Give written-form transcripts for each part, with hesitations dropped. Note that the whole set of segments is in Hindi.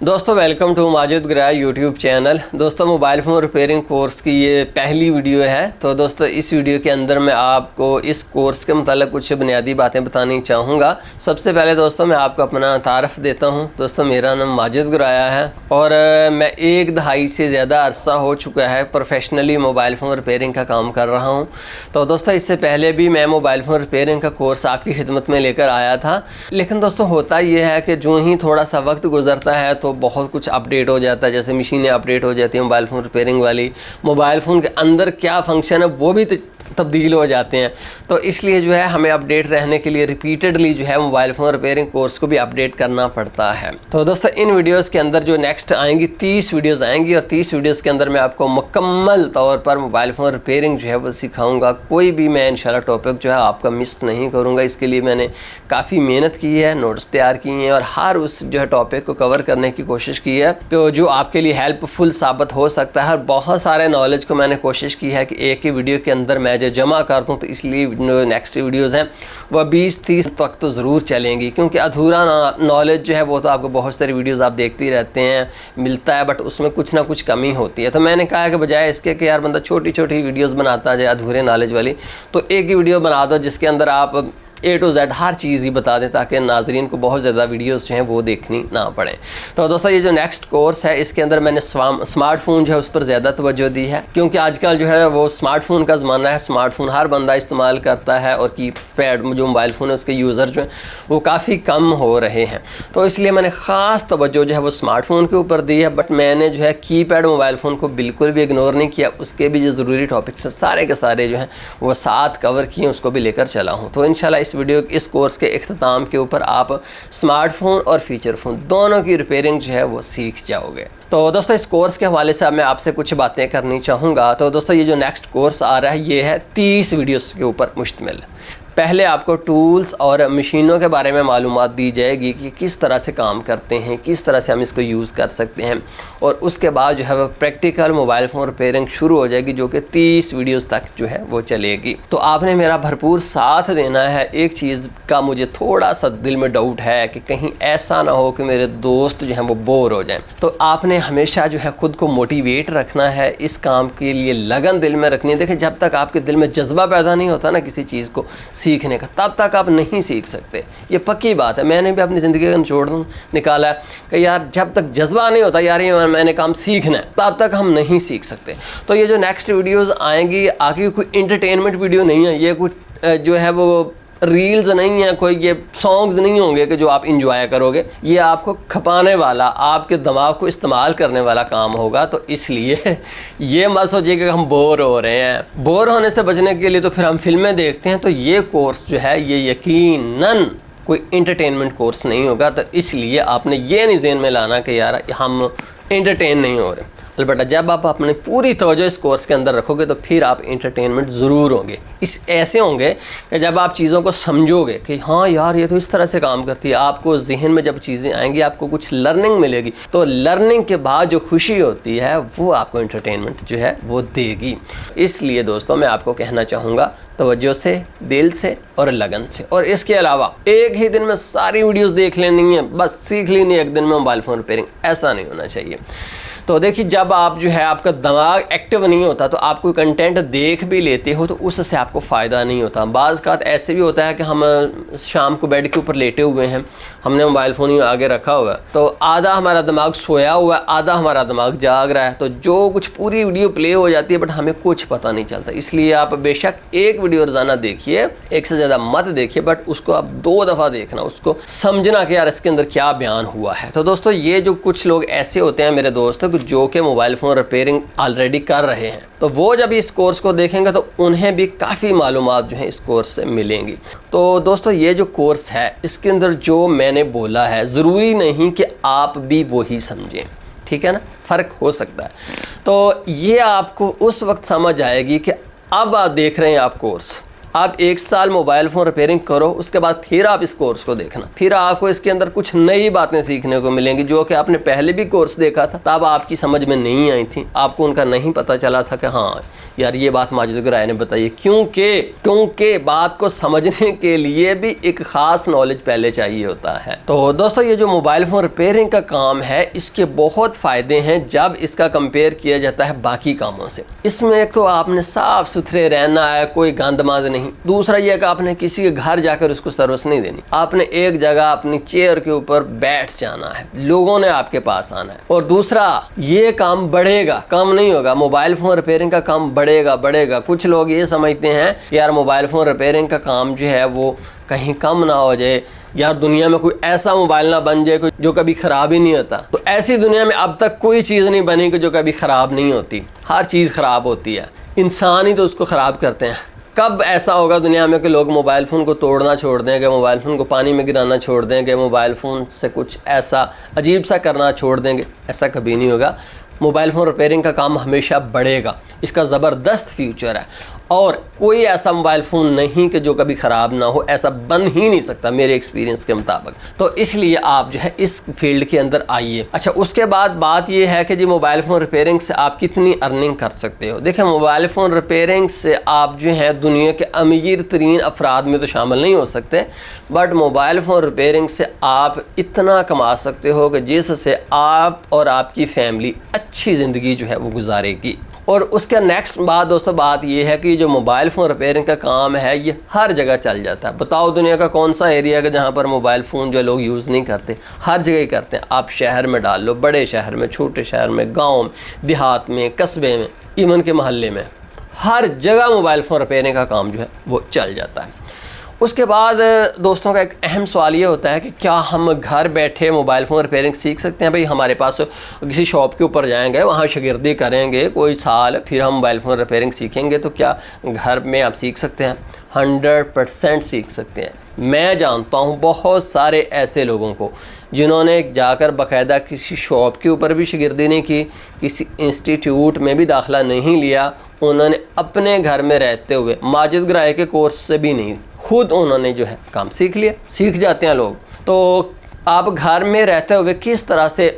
दोस्तों वेलकम टू माजिद ग्रा यूट्यूब चैनल। दोस्तों मोबाइल फ़ोन रिपेयरिंग कोर्स की ये पहली वीडियो है। तो दोस्तों इस वीडियो के अंदर मैं आपको इस कोर्स के मतलब कुछ बुनियादी बातें बतानी चाहूँगा। सबसे पहले दोस्तों मैं आपको अपना तारफ़ देता हूँ। दोस्तों मेरा नाम माजिद ग्राया है और मैं 1 दहाई से ज़्यादा अरसा हो चुका है प्रोफेशनली मोबाइल फ़ोन रिपेयरिंग का काम कर रहा हूँ। तो दोस्तों इससे पहले भी मैं मोबाइल फ़ोन रिपेयरिंग का कोर्स आपकी खिदमत में लेकर आया था, लेकिन दोस्तों होता ये है कि जो ही थोड़ा सा वक्त गुजरता है तो बहुत कुछ अपडेट हो जाता है। जैसे मशीनें अपडेट हो जाती हैं मोबाइल फ़ोन रिपेयरिंग वाली, मोबाइल फ़ोन के अंदर क्या फंक्शन है वो भी तब्दील हो जाते हैं। तो इसलिए जो है हमें अपडेट रहने के लिए रिपीटेडली जो है मोबाइल फ़ोन रिपेयरिंग कोर्स को भी अपडेट करना पड़ता है। तो दोस्तों इन वीडियोस के अंदर जो नेक्स्ट आएंगी 30 वीडियोस आएंगी और 30 वीडियोस के अंदर मैं आपको मुकम्मल तौर पर मोबाइल फ़ोन रिपेयरिंग जो है वो सिखाऊंगा। कोई भी मैं इंशाल्लाह टॉपिक जो है आपका मिस नहीं करूँगा। इसके लिए मैंने काफ़ी मेहनत की है, नोट्स तैयार किए हैं और हर उस जो है टॉपिक को कवर करने की कोशिश की है तो जो आपके लिए हेल्पफुल साबित हो सकता है। और बहुत सारे नॉलेज को मैंने कोशिश की है कि एक ही वीडियो के अंदर मैं जो जमा कर दूँ, तो इसलिए नेक्स्ट वीडियोज़ हैं वह 20-30 तक तो ज़रूर चलेंगी, क्योंकि अधूरा नॉलेज जो है वो तो आपको बहुत सारी वीडियोज़ आप देखते ही रहते हैं मिलता है, बट उसमें कुछ ना कुछ कमी होती है। तो मैंने कहा कि बजाय इसके कि यार बंदा छोटी छोटी वीडियोज़ बनाता जाए अधूरे नॉलेज वाली, तो एक ही वीडियो बना दो जिसके अंदर आप A to Z हर चीज़ ही बता दें ताकि नाजरीन को बहुत ज़्यादा वीडियोस जो हैं वो देखनी ना पड़े। तो दोस्तों ये जो नेक्स्ट कोर्स है इसके अंदर मैंने स्मार्टफोन जो है उस पर ज़्यादा तवज्जो दी है, क्योंकि आजकल जो है वो स्मार्टफोन का ज़माना है। स्मार्टफोन हर बंदा इस्तेमाल करता है और कीपैड जो मोबाइल फ़ोन है उसके यूज़र जो हैं वो काफ़ी कम हो रहे हैं। तो इसलिए मैंने ख़ास तवज्जो जो है वो स्मार्टफोन के ऊपर दी है, बट मैंने जो है कीपैड मोबाइल फ़ोन को बिल्कुल भी इग्नोर नहीं किया। उसके भी जो ज़रूरी टॉपिक्स हैं सारे के सारे जो हैं वो साथ कवर किए, उसको भी लेकर चला हूँ। तो इंशाल्लाह इस कोर्स के इख्तिताम के ऊपर आप स्मार्टफोन और फीचर फ़ोन दोनों की रिपेयरिंग जो है वो सीख जाओगे। तो दोस्तों इस कोर्स के हवाले से मैं आपसे कुछ बातें करनी चाहूँगा। तो दोस्तों ये जो नेक्स्ट कोर्स आ रहा है ये है 30 वीडियोस के ऊपर मुश्तमिल। पहले आपको टूल्स और मशीनों के बारे में मालूमात दी जाएगी कि किस तरह से काम करते हैं, किस तरह से हम इसको यूज़ कर सकते हैं, और उसके बाद जो है वो प्रैक्टिकल मोबाइल फ़ोन रिपेयरिंग शुरू हो जाएगी जो कि 30 वीडियोस तक जो है वो चलेगी। तो आपने मेरा भरपूर साथ देना है। एक चीज़ का मुझे थोड़ा सा दिल में डाउट है कि कहीं ऐसा ना हो कि मेरे दोस्त जो हैं वो बोर हो जाएं। तो आपने हमेशा जो है ख़ुद को मोटिवेट रखना है, इस काम के लिए लगन दिल में रखनी है। देखिए जब तक आपके दिल में जज्बा पैदा नहीं होता ना किसी चीज़ को सीखने का, तब तक आप नहीं सीख सकते। ये पक्की बात है। मैंने भी अपनी ज़िंदगी का निचोड़ निकाला है कि यार जब तक जज्बा नहीं होता यार ये मैंने काम सीखना है, तब तक हम नहीं सीख सकते। तो ये जो नेक्स्ट वीडियोज़ आएंगी आगे कोई इंटरटेनमेंट वीडियो नहीं है, ये कुछ जो है वो रील्स नहीं है, कोई ये सॉन्ग्स नहीं होंगे कि जो आप इंजॉय करोगे। ये आपको खपाने वाला, आपके दिमाग को इस्तेमाल करने वाला काम होगा। तो इसलिए ये मत सोचिए कि हम बोर हो रहे हैं। बोर होने से बचने के लिए तो फिर हम फिल्में देखते हैं। तो ये कोर्स जो है ये यकीनन कोई इंटरटेनमेंट कोर्स नहीं होगा। तो इसलिए आपने ये नहीं ज़हन में लाना कि यार हम एंटरटेन नहीं हो रहे। अलबत्ता जब आप अपनी पूरी तवज्जो इस कोर्स के अंदर रखोगे तो फिर आप इंटरटेनमेंट ज़रूर होंगे। ऐसे होंगे कि जब आप चीज़ों को समझोगे कि हाँ यार ये तो इस तरह से काम करती है, आपको जहन में जब चीज़ें आएंगी आपको कुछ लर्निंग मिलेगी। तो लर्निंग के बाद जो खुशी होती है वो आपको इंटरटेनमेंट जो है वो देगी। इसलिए दोस्तों मैं आपको कहना चाहूँगा तवज्जो से, दिल से और लगन से। और इसके अलावा एक ही दिन में सारी वीडियोस देख लेनी है, बस सीख लेनी है एक दिन में मोबाइल फ़ोन रिपेयरिंग, ऐसा नहीं होना चाहिए। तो देखिए जब आप जो है आपका दिमाग एक्टिव नहीं होता तो आप कोई कंटेंट देख भी लेते हो तो उससे आपको फ़ायदा नहीं होता। बाज़ का ऐसे भी होता है कि हम शाम को बेड के ऊपर लेटे हुए हैं, हमने मोबाइल फ़ोन ही आगे रखा हुआ है, तो आधा हमारा दिमाग सोया हुआ है, आधा हमारा दिमाग जाग रहा है। तो जो कुछ पूरी वीडियो प्ले हो जाती है बट हमें कुछ पता नहीं चलता। इसलिए आप बेशक एक वीडियो रोज़ाना देखिए, एक से ज़्यादा मत देखिए, बट उसको आप 2 दफ़ा देखना, उसको समझना कि यार इसके अंदर क्या बयान हुआ है। तो दोस्तों ये जो कुछ लोग ऐसे होते हैं मेरे दोस्त जो कि मोबाइल फ़ोन रिपेयरिंग ऑलरेडी कर रहे हैं, तो वो जब इस कोर्स को देखेंगे तो उन्हें भी काफ़ी मालूमात जो हैं इस कोर्स से मिलेंगी। तो दोस्तों ये जो कोर्स है इसके अंदर जो मैंने बोला है ज़रूरी नहीं कि आप भी वही समझें, ठीक है ना, फ़र्क हो सकता है। तो ये आपको उस वक्त समझ आएगी कि अब आप देख रहे हैं आप कोर्स, आप 1 साल मोबाइल फ़ोन रिपेयरिंग करो, उसके बाद फिर आप इस कोर्स को देखना, फिर आपको इसके अंदर कुछ नई बातें सीखने को मिलेंगी जो कि आपने पहले भी कोर्स देखा था तब आपकी समझ में नहीं आई थी, आपको उनका नहीं पता चला था कि हाँ यार ये बात माजिद गराय ने बताई। क्योंकि बात को समझने के लिए भी एक ख़ास नॉलेज पहले चाहिए होता है। तो दोस्तों ये जो मोबाइल फ़ोन रिपेयरिंग का काम है इसके बहुत फ़ायदे हैं जब इसका कंपेयर किया जाता है बाकी कामों से। इसमें एक तो आपने साफ़ सुथरे रहना है, कोई गंद मंद नहीं। दूसरा यह कि आपने किसी के घर जाकर उसको सर्विस नहीं देनी, आपने एक जगह अपनी चेयर के ऊपर बैठ जाना है, लोगों ने आपके पास आना है। और दूसरा ये काम बढ़ेगा, कम नहीं होगा। मोबाइल फ़ोन रिपेयरिंग का काम बढ़ेगा। कुछ लोग ये समझते हैं कि यार मोबाइल फ़ोन रिपेयरिंग का काम जो है वो कहीं कम ना हो जाए, यार दुनिया में कोई ऐसा मोबाइल ना बन जाए जो कभी ख़राब ही नहीं होता। तो ऐसी दुनिया में अब तक कोई चीज़ नहीं बनी कि जो कभी ख़राब नहीं होती। हर चीज़ ख़राब होती है, इंसान ही तो उसको ख़राब करते हैं। कब ऐसा होगा दुनिया में कि लोग मोबाइल फ़ोन को तोड़ना छोड़ देंगे, मोबाइल फ़ोन को पानी में गिराना छोड़ देंगे, मोबाइल फ़ोन से कुछ ऐसा अजीब सा करना छोड़ देंगे? ऐसा कभी नहीं होगा। मोबाइल फ़ोन रिपेयरिंग का काम हमेशा बढ़ेगा, इसका ज़बरदस्त फ्यूचर है और कोई ऐसा मोबाइल फ़ोन नहीं कि जो कभी ख़राब ना हो, ऐसा बन ही नहीं सकता मेरे एक्सपीरियंस के मुताबिक। तो इसलिए आप जो है इस फील्ड के अंदर आइए। अच्छा, उसके बाद बात ये है कि जी मोबाइल फ़ोन रिपेयरिंग से आप कितनी अर्निंग कर सकते हो। देखिए मोबाइल फ़ोन रिपेयरिंग से आप जो है दुनिया के अमीर तरीन अफराद में तो शामिल नहीं हो सकते, बट मोबाइल फ़ोन रिपेयरिंग से आप इतना कमा सकते हो कि जिससे आप और आपकी फैमिली अच्छी ज़िंदगी जो है वो गुजारेगी। और उसका नेक्स्ट बात दोस्तों बात ये है कि जो मोबाइल फ़ोन रिपेयरिंग का काम है ये हर जगह चल जाता है। बताओ दुनिया का कौन सा एरिया है जहाँ पर मोबाइल फ़ोन जो लोग यूज़ नहीं करते? हर जगह ही करते हैं। आप शहर में डाल लो, बड़े शहर में, छोटे शहर में, गाँव में, देहात में, कस्बे में, इवन के मोहल्ले में, हर जगह मोबाइल फ़ोन रिपेयरिंग का काम जो है वो चल जाता है। उसके बाद दोस्तों का एक अहम सवाल ये होता है कि क्या हम घर बैठे मोबाइल फ़ोन रिपेयरिंग सीख सकते हैं? भाई हमारे पास किसी शॉप के ऊपर जाएंगे, वहाँ शागिर्दी करेंगे कोई साल, फिर हम मोबाइल फ़ोन रिपेयरिंग सीखेंगे, तो क्या घर में आप सीख सकते हैं? 100% सीख सकते हैं। मैं जानता हूँ बहुत सारे ऐसे लोगों को जिन्होंने जाकर बाकायदा किसी शॉप के ऊपर भी शागिर्दी नहीं की, किसी इंस्टीट्यूट में भी दाखिला नहीं लिया, उन्होंने अपने घर में रहते हुए माजिद गराय के कोर्स से भी नहीं, खुद उन्होंने जो है काम सीख लिया। सीख जाते हैं लोग। तो आप घर में रहते हुए किस तरह से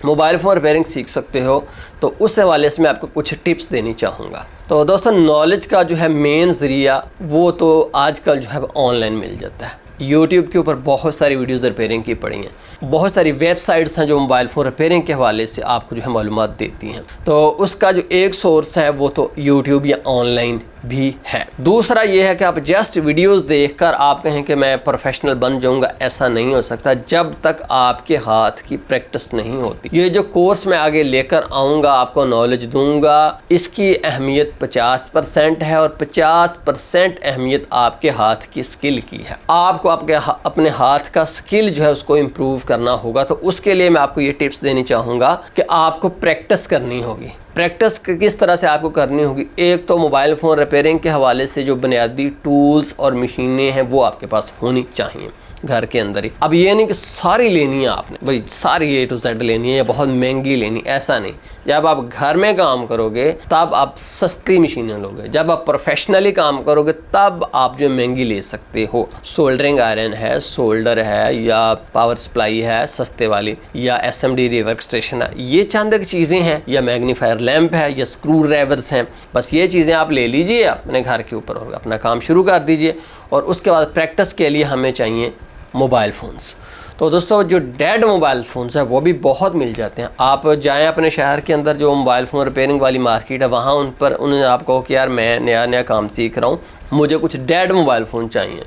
मोबाइल फ़ोन रिपेयरिंग सीख सकते हो, तो उस हवाले से मैं आपको कुछ टिप्स देनी चाहूँगा। तो दोस्तों नॉलेज का जो है मेन ज़रिया वो तो आजकल जो है ऑनलाइन मिल जाता है। यूट्यूब के ऊपर बहुत सारी वीडियोज़ रिपेयरिंग की पड़ी हैं, बहुत सारी वेबसाइट्स हैं जो मोबाइल फ़ोन रिपेयरिंग के हवाले से आपको जो है मालूमात देती हैं। तो उसका जो एक सोर्स है वो तो यूट्यूब या ऑनलाइन भी है। दूसरा ये है कि आप जस्ट वीडियोस देखकर आप कहें कि मैं प्रोफेशनल बन जाऊंगा, ऐसा नहीं हो सकता जब तक आपके हाथ की प्रैक्टिस नहीं होती। ये जो कोर्स मैं आगे लेकर आऊँगा, आपको नॉलेज दूंगा, इसकी अहमियत 50% है और 50% अहमियत आपके हाथ की स्किल की है। आपको आपके अपने हाथ का स्किल जो है उसको इम्प्रूव करना होगा। तो उसके लिए मैं आपको ये टिप्स देनी चाहूँगा कि आपको प्रैक्टिस करनी होगी। प्रैक्टिस किस तरह से आपको करनी होगी? एक तो मोबाइल फ़ोन रिपेयरिंग के हवाले से जो बुनियादी टूल्स और मशीनें हैं वो आपके पास होनी चाहिए घर के अंदर ही। अब ये नहीं कि सारी लेनी है आपने, भाई सारी A to Z लेनी है या बहुत महंगी लेनी, ऐसा नहीं। जब आप घर में काम करोगे तब आप सस्ती मशीनें लोगे, जब आप प्रोफेशनली काम करोगे तब आप जो महंगी ले सकते हो। सोल्डरिंग आयरन है, सोल्डर है, या पावर सप्लाई है सस्ते वाली, या SMD वर्क स्टेशन है, ये चंद चीज़ें हैं, या मैग्नीफायर लैंप है, या स्क्रू ड्राइवर्स हैं। बस ये चीज़ें आप ले लीजिए अपने घर के ऊपर और अपना काम शुरू कर दीजिए। और उसके बाद प्रैक्टिस के लिए हमें चाहिए मोबाइल फ़ोन्स। तो दोस्तों जो डेड मोबाइल फ़ोन्स हैं वो भी बहुत मिल जाते हैं। आप जाएं अपने शहर के अंदर जो मोबाइल फ़ोन रिपेयरिंग वाली मार्केट है, वहाँ उन्हें आप कहो कि यार मैं नया काम सीख रहा हूँ, मुझे कुछ डेड मोबाइल फ़ोन चाहिए।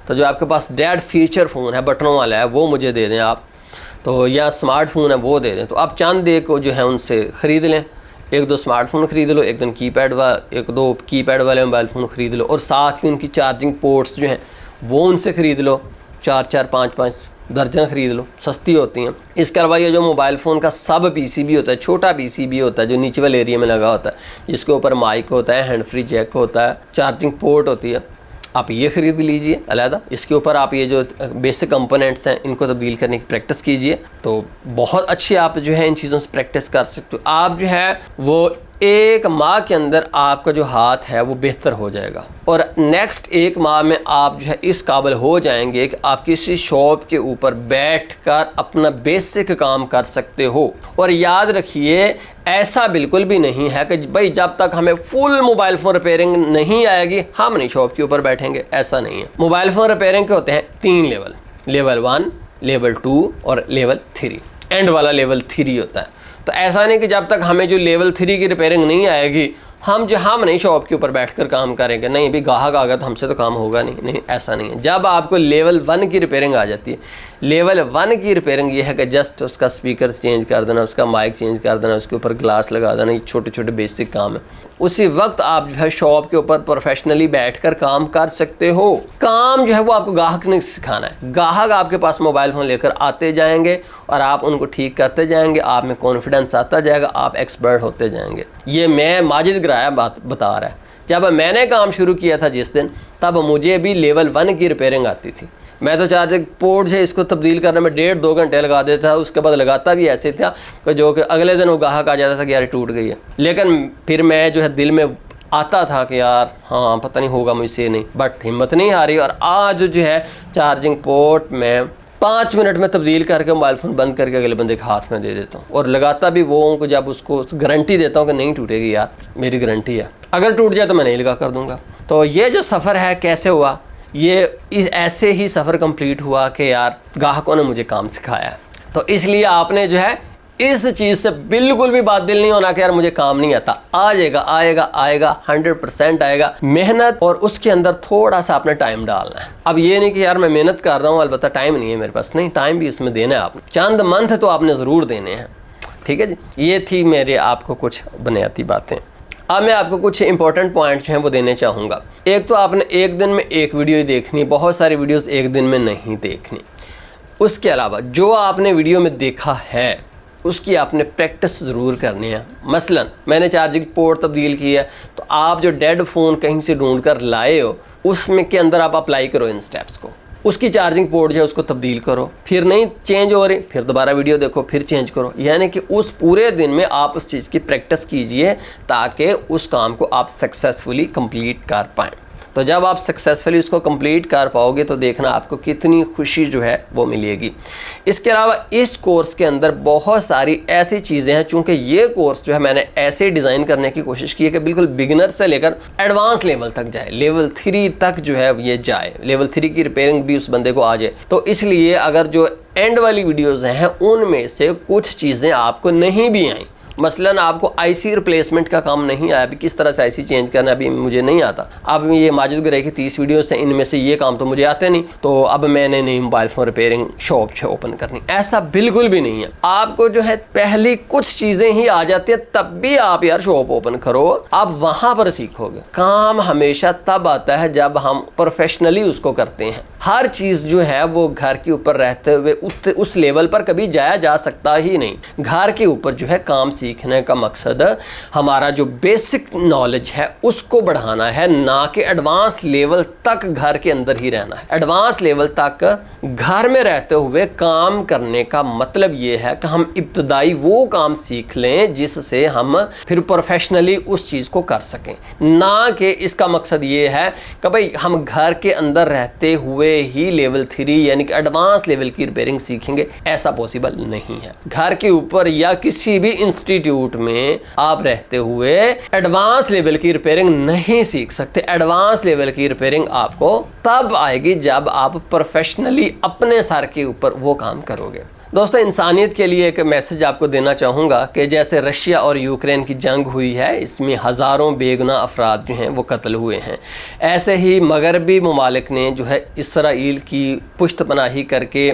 तो जो आपके पास डेड फीचर फ़ोन है, बटनों वाला है, वो मुझे दे दें आप। तो या स्मार्टफोन है वो दे दें। तो आप चंद एक जो है उनसे ख़रीद लें, 1-2 स्मार्टफोन ख़रीद लो, 1-2 कीपैड वाले मोबाइल फ़ोन ख़रीद लो, और साथ ही उनकी चार्जिंग पोर्ट्स जो हैं वो उनसे ख़रीद लो। 4-4, 5-5 दर्जन ख़रीद लो, सस्ती होती हैं। इसके अलावा ये जो मोबाइल फ़ोन का सब PCB होता है, छोटा PCB होता है जो नीचे वाले एरिया में लगा होता है, जिसके ऊपर माइक होता है, हैंड फ्री जैक होता है, चार्जिंग पोर्ट होती है, आप ये ख़रीद लीजिए अलहदा। इसके ऊपर आप ये जो बेसिक कंपोनेंट्स हैं इनको तब्दील करने की प्रैक्टिस कीजिए, तो बहुत अच्छी आप जो है इन चीज़ों से प्रैक्टिस कर सकते हो। आप जो है वो 1 माह के अंदर आपका जो हाथ है वो बेहतर हो जाएगा और नेक्स्ट 1 माह में आप जो है इस काबिल हो जाएंगे कि आप किसी शॉप के ऊपर बैठकर अपना बेसिक काम कर सकते हो। और याद रखिए, ऐसा बिल्कुल भी नहीं है कि भाई जब तक हमें फुल मोबाइल फ़ोन रिपेयरिंग नहीं आएगी हम नहीं शॉप के ऊपर बैठेंगे, ऐसा नहीं है। मोबाइल फ़ोन रिपेयरिंग के होते हैं 3 लेवल, लेवल 1, लेवल 2 और लेवल 3। एंड वाला लेवल 3 होता है। तो ऐसा नहीं कि जब तक हमें जो लेवल 3 की रिपेयरिंग नहीं आएगी हम नहीं शॉप के ऊपर बैठकर काम करेंगे, नहीं भी गाहक आ गया तो हमसे तो काम होगा नहीं, ऐसा नहीं है। जब आपको लेवल 1 की रिपेयरिंग आ जाती है, लेवल 1 की रिपेयरिंग ये है कि जस्ट उसका स्पीकर चेंज कर देना, उसका माइक चेंज कर देना, उसके ऊपर ग्लास लगा देना, ये छोटे छोटे बेसिक काम है। उसी वक्त आप जो है शॉप के ऊपर प्रोफेशनली बैठकर काम कर सकते हो। काम जो है वो आपको ग्राहक ने सिखाना है। ग्राहक आपके पास मोबाइल फ़ोन लेकर आते जाएंगे और आप उनको ठीक करते जाएंगे, आप में कॉन्फिडेंस आता जाएगा, आप एक्सपर्ट होते जाएंगे। ये मैं माजिद ग्राया बात बता रहा है। जब मैंने काम शुरू किया था जिस दिन, तब मुझे भी लेवल 1 की रिपेयरिंग आती थी। मैं तो चार्जिंग पोर्ट से इसको तब्दील करने में 1.5-2 घंटे लगा देता था। उसके बाद लगाता भी ऐसे था कि जो कि अगले दिन वो ग्राहक आ जाता था कि यार टूट गई है। लेकिन फिर मैं जो है दिल में आता था कि यार हाँ पता नहीं होगा मुझसे नहीं, बट हिम्मत नहीं हारी और आज जो है चार्जिंग पोर्ट में 5 मिनट में तब्दील करके मोबाइल फ़ोन बंद करके अगले बंदे के हाथ में दे देता हूँ और लगाता भी वो हूँ। जब उसको गारंटी देता हूँ कि नहीं टूटेगी यार, मेरी गारंटी है, अगर टूट जाए तो मैं नहीं लगा कर दूँगा। तो ये जो सफ़र है कैसे हुआ, ये ऐसे ही सफ़र कंप्लीट हुआ कि यार ग्राहकों ने मुझे काम सिखाया है। तो इसलिए आपने जो है इस चीज़ से बिल्कुल भी बादल नहीं होना कि यार मुझे काम नहीं आता। आ जाएगा, आएगा आएगा, 100% आएगा। मेहनत और उसके अंदर थोड़ा सा आपने टाइम डालना है। अब ये नहीं कि यार मैं मेहनत कर रहा हूँ अलबत्ता टाइम नहीं है मेरे पास, नहीं, टाइम भी इसमें देना है आपने, चंद मंथ तो आपने ज़रूर देने हैं। ठीक है जी, ये थी मेरे आपको कुछ बुनियादी बातें। अब मैं आपको कुछ इंपॉर्टेंट पॉइंट जो हैं वो देने चाहूँगा। एक तो आपने एक दिन में एक वीडियो ही देखनी, बहुत सारी वीडियोस एक दिन में नहीं देखनी। उसके अलावा जो आपने वीडियो में देखा है उसकी आपने प्रैक्टिस ज़रूर करनी है। मसलन मैंने चार्जिंग पोर्ट तब्दील की है, तो आप जो डेड फ़ोन कहीं से ढूंढ कर लाए हो उसमें के अंदर आप अप्लाई करो इन स्टेप्स को। उसकी चार्जिंग पोर्ट जो है उसको तब्दील करो, फिर नहीं चेंज हो रही फिर दोबारा वीडियो देखो, फिर चेंज करो। यानी कि उस पूरे दिन में आप उस चीज़ की प्रैक्टिस कीजिए ताकि उस काम को आप सक्सेसफुली कंप्लीट कर पाएँ। तो जब आप सक्सेसफुली उसको कंप्लीट कर पाओगे तो देखना आपको कितनी खुशी जो है वो मिलेगी। इसके अलावा इस कोर्स के अंदर बहुत सारी ऐसी चीज़ें हैं, चूँकि ये कोर्स जो है मैंने ऐसे डिज़ाइन करने की कोशिश की है कि बिल्कुल बिगिनर से लेकर एडवांस लेवल तक जाए, लेवल 3 तक जो है ये जाए, लेवल 3 की रिपेयरिंग भी उस बंदे को आ जाए। तो इसलिए अगर जो एंड वाली वीडियोज़ हैं उनमें से कुछ चीज़ें आपको नहीं भी आई, मसलन आपको आईसी रिप्लेसमेंट का काम नहीं आया, अभी किस तरह से आईसी चेंज करना अभी मुझे नहीं आता। अब ये माजिद ग्राया की 30 वीडियोस हैं, इनमें से ये काम तो मुझे आते नहीं, तो अब मैंने नहीं mobile phone repairing shop open करनी, ऐसा बिल्कुल भी नहीं है। आपको जो है पहली कुछ चीज़ें ही आ जाती है तब भी आप यार शॉप ओपन करो, आप वहाँ पर सीखोगे। काम हमेशा तब आता है जब हम प्रोफेशनली उसको करते हैं। हर चीज़ जो है वो घर के ऊपर रहते हुए उस लेवल पर कभी जाया जा सकता ही नहीं। घर के ऊपर जो है काम सीखने का मकसद हमारा जो बेसिक नॉलेज है उसको बढ़ाना है, ना कि एडवांस लेवल तक घर के अंदर ही रहना है। एडवांस लेवल तक घर में रहते हुए काम करने का मतलब ये है कि हम इब्तदाई वो काम सीख लें जिससे हम फिर प्रोफेशनली उस चीज़ को कर सकें, ना कि इसका मकसद ये है कि भाई हम घर के अंदर रहते हुए ही लेवल 3 यानी कि एडवांस लेवल की रिपेयरिंग सीखेंगे। ऐसा पॉसिबल नहीं है। घर के ऊपर या किसी भी इंस्टीट्यूट में आप रहते हुए एडवांस लेवल की रिपेयरिंग नहीं सीख सकते। एडवांस लेवल की रिपेयरिंग आपको तब आएगी जब आप प्रोफेशनली अपने सर के ऊपर वो काम करोगे। दोस्तों, इंसानियत के लिए एक मैसेज आपको देना चाहूँगा कि जैसे रशिया और यूक्रेन की जंग हुई है, इसमें हज़ारों बेगुनाह अफराद जो हैं वो कत्ल हुए हैं, ऐसे ही मगरबी ममालिक ने जो है इसराइल की पुश्तपनाही करके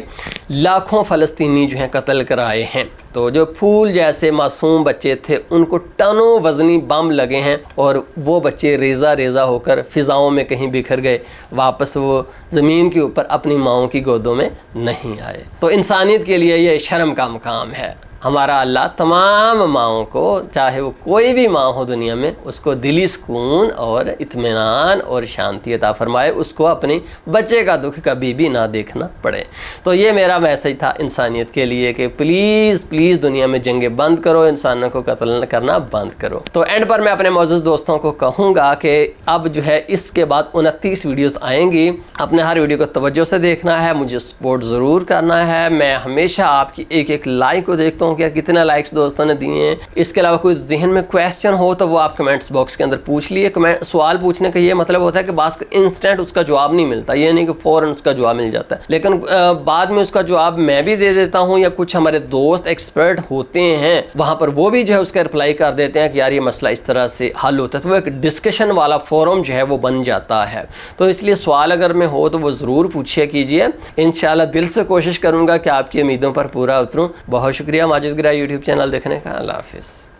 लाखों फ़लस्तीनी जो हैं कत्ल कराए हैं। तो जो फूल जैसे मासूम बच्चे थे उनको टनों वज़नी बम लगे हैं और वो बच्चे रेज़ा रेज़ा होकर फ़िज़ाओं में कहीं बिखर गए, वापस वो ज़मीन के ऊपर अपनी माँओं की गोदों में नहीं आए। तो इंसानियत के लिए ये शर्म का मकाम है। हमारा अल्लाह तमाम माओं को, चाहे वो कोई भी माँ हो दुनिया में, उसको दिली सुकून और इत्मीनान और शांति अता फरमाए, उसको अपने बच्चे का दुख कभी भी ना देखना पड़े। तो ये मेरा मैसेज था इंसानियत के लिए कि प्लीज़ प्लीज़ दुनिया में जंगें बंद करो, इंसानों को कत्ल करना बंद करो। तो एंड पर मैं अपने मौजूद दोस्तों को कहूँगा कि अब जो है इसके बाद 29 वीडियोस आएंगी। अपने हर वीडियो को तवज्जो से देखना है, मुझे सपोर्ट ज़रूर करना है। मैं हमेशा आपकी एक एक लाइक को देखता हूँ कि कितने लाइक्स दोस्तों ने दिए हैं। इसके अलावा कोई जहन में क्वेश्चन हो तो वो आप कमेंट्स बॉक्स के अंदर पूछ लिए। सवाल पूछने का ये मतलब होता है कि बात इंस्टेंट उसका जवाब नहीं मिलता, ये नहीं कि फ़ौरन उसका जवाब मिल जाता है, लेकिन बाद में उसका जवाब मैं भी दे देता हूँ या कुछ हमारे दोस्त एक्सपर्ट होते हैं वहाँ पर वो भी जो है उसका रिप्लाई कर देते हैं कि यार ये मसला इस तरह से हल होता है। तो वो एक डिस्कशन वाला फोरम जो है वो बन जाता है। तो इसलिए सवाल अगर में हो तो वो ज़रूर पूछिए कीजिए। इंशाल्लाह दिल से कोशिश करूँगा कि आपकी उम्मीदों पर पूरा उतरूँ। बहुत शुक्रिया माजिद गिरा यूट्यूब चैनल देखने का। अल्लाह हाफिज़।